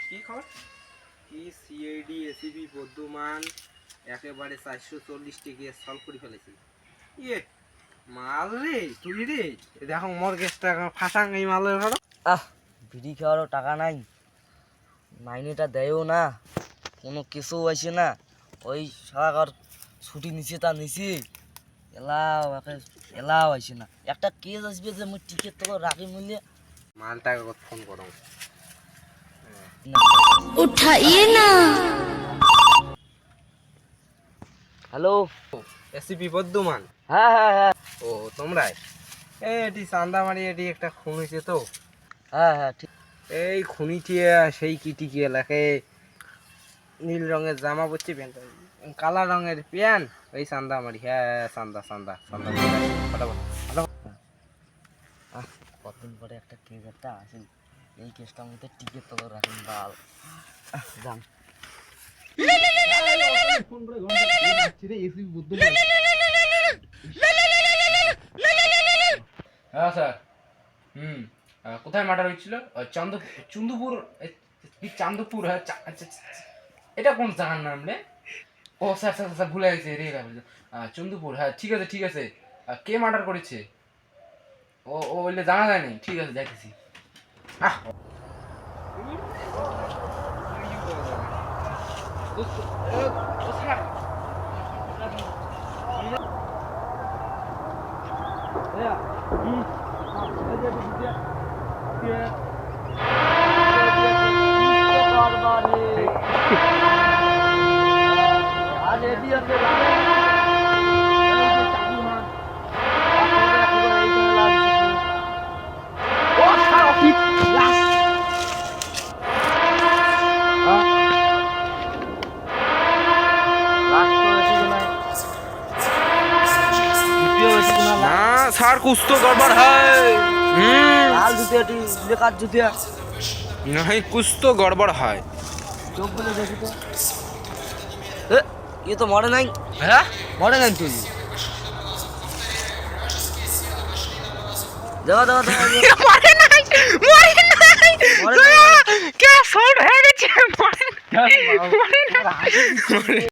কি খবর? কি সিআইডি এসিবি বর্ধমান একেবারে 440 টিকে সলভ করে ফেলেছি। ইয়ে মাল রে তুই রে, দেখো মোর গ্যাসটা ফাঁসাং এই মালের ঘর। বিড়ি খাওয়ারও টাকা নাই, মাইনেটা দেয়ও না, কোনো কিছু হয়েছে না। ওই সারাঘর ছুটি নিছে তা নিছি, এলাও হয়েছে না। একটা কেস আসবে যে মুই টিকিট তো রাখি মূল্যে মালটাকে ফোন করো। उठाइए ना। Hello, ACB Bardhaman. হ্যাঁ হ্যাঁ হ্যাঁ ও তোমরাই? এটি চান্দামারি, এটি একটা খুন হয়েছে তো। হ্যাঁ হ্যাঁ ঠিক। এই খুনিটিয়ে সেই কিটিকে এলাকায় নীল রঙের জামা পরছে, প্যান্ট কালা রঙের প্যান্ট, ওই চান্দামারি। হ্যাঁ চান্দা চান্দা চান্দা কতদিন পরে একটা কেস একটা আসেন, এই কেসটার মধ্যে টিকিট তো রাখেন বাল যান। হ্যাঁ স্যার। কোথায় মার্ডার হয়েছিল? চন্দপুর, চান্দপুর। হ্যাঁ এটা কোন জায়গার নাম রে? ও স্যার স্যার স্যার ভুলে গেছে রে, চন্দপুর। হ্যাঁ ঠিক আছে ঠিক আছে। কে মার্ডার করেছে? ও ও বললে জানা যায়নি। ঠিক আছে যাইতেছি। না স্যার कुछ तो गड़बड़ है। লাল জুতিয়াটি বেকার জুতিয়া, नहीं कुछ तो गड़बड़ है। চোখ বলে দেখি তো। এ তো মরে নাই। হ্যাঁ মরে নাই তুই। দেওয়া দেওয়া দেওয়া মরে নাই, মরে নাই, মরে নাই। কে সব হয়ে গেছে, মরে মরে